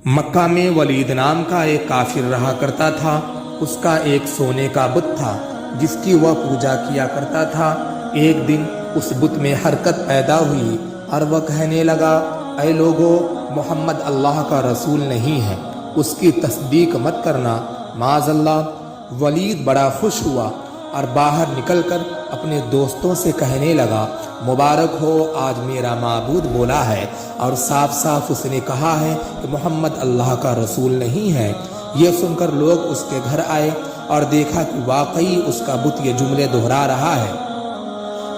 مکہ میں ولید نام کا ایک کافر رہا کرتا تھا۔ اس کا ایک سونے کا بت تھا جس کی وہ پوجا کیا کرتا تھا۔ ایک دن اس بت میں حرکت پیدا ہوئی اور وہ کہنے لگا، اے لوگو، محمد اللہ کا رسول نہیں ہے، اس کی تصدیق مت کرنا، معاذ اللہ۔ ولید بڑا خوش ہوا اور باہر نکل کر اپنے دوستوں سے کہنے لگا، مبارک ہو، آج میرا معبود بولا ہے اور صاف صاف اس نے کہا ہے کہ محمد اللہ کا رسول نہیں ہے۔ یہ سن کر لوگ اس کے گھر آئے اور دیکھا کہ واقعی اس کا بت یہ جملے دہرا رہا ہے۔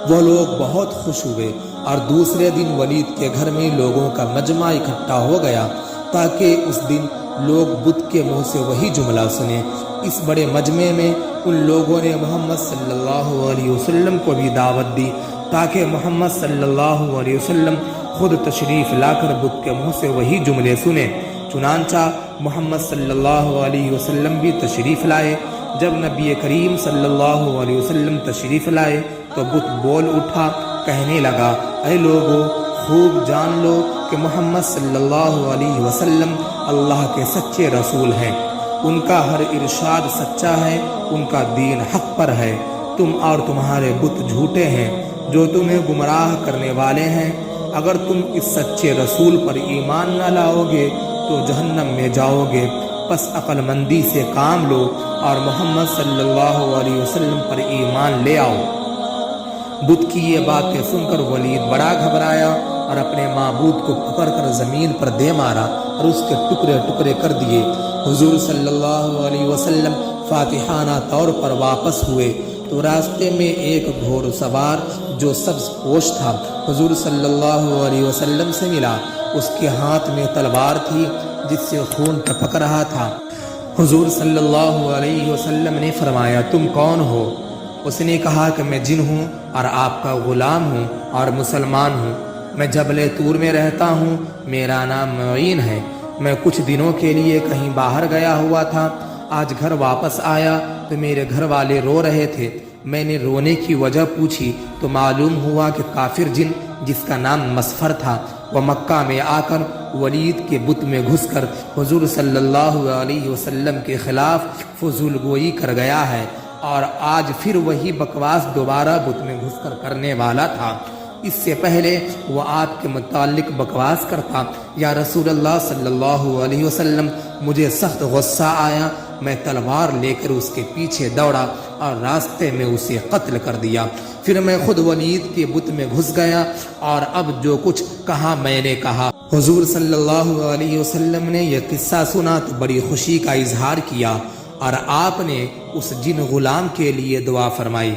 وہ لوگ بہت خوش ہوئے اور دوسرے دن ولید کے گھر میں لوگوں کا مجمع اکٹھا ہو گیا تاکہ اس دن لوگ بت کے منہ سے وہی جملہ سنیں۔ اس بڑے مجمع میں ان لوگوں نے محمد صلی اللہ علیہ وسلم کو بھی دعوت دی تاکہ محمد صلی اللہ علیہ وسلم خود تشریف لا کر بت کے منہ سے وہی جملے سنیں۔ چنانچہ محمد صلی اللہ علیہ وسلم بھی تشریف لائے۔ جب نبی کریم صلی اللہ علیہ وسلم تشریف لائے تو بت بول اٹھا، کہنے لگا، اے لوگو، خوب جان لو کہ محمد صلی اللہ علیہ وسلم اللہ کے سچے رسول ہیں، ان کا ہر ارشاد سچا ہے، ان کا دین حق پر ہے، تم اور تمہارے بت جھوٹے ہیں جو تمہیں گمراہ کرنے والے ہیں۔ اگر تم اس سچے رسول پر ایمان نہ لاؤ گے تو جہنم میں جاؤ گے، پس عقل مندی سے کام لو اور محمد صلی اللہ علیہ وسلم پر ایمان لے آؤ۔ بت کی یہ باتیں سن کر ولید بڑا گھبرایا اور اپنے معبود کو پکڑ کر زمین پر دے مارا اور اس کے ٹکڑے ٹکڑے کر دیے۔ حضور صلی اللہ علیہ وسلم فاتحانہ طور پر واپس ہوئے تو راستے میں ایک گھوڑ سوار جو سبز پوش تھا حضور صلی اللہ علیہ وسلم سے ملا۔ اس کے ہاتھ میں تلوار تھی جس سے خون ٹپک رہا تھا۔ حضور صلی اللہ علیہ وسلم نے فرمایا، تم کون ہو؟ اس نے کہا کہ میں جن ہوں اور آپ کا غلام ہوں اور مسلمان ہوں، میں جبل طور میں رہتا ہوں، میرا نام معین ہے، میں کچھ دنوں کے لیے کہیں باہر گیا ہوا تھا، آج گھر واپس آیا تو میرے گھر والے رو رہے تھے، میں نے رونے کی وجہ پوچھی تو معلوم ہوا کہ کافر جن جس کا نام مسفر تھا وہ مکہ میں آ کر ولید کے بت میں گھس کر حضور صلی اللہ علیہ وسلم کے خلاف فضول گوئی کر گیا ہے اور آج پھر وہی بکواس دوبارہ بت میں گھس کر کرنے والا تھا۔ اس سے پہلے وہ آپ کے متعلق بکواس کرتا، یا رسول اللہ صلی اللہ علیہ وسلم، مجھے سخت غصہ آیا، میں تلوار لے کر اس کے پیچھے دوڑا اور راستے میں اسے قتل کر دیا، پھر میں خود ولید کے بت میں گھس گیا اور اب جو کچھ کہا میں نے کہا۔ حضور صلی اللہ علیہ وسلم نے یہ قصہ سنا تو بڑی خوشی کا اظہار کیا اور آپ نے اس جن غلام کے لیے دعا فرمائی۔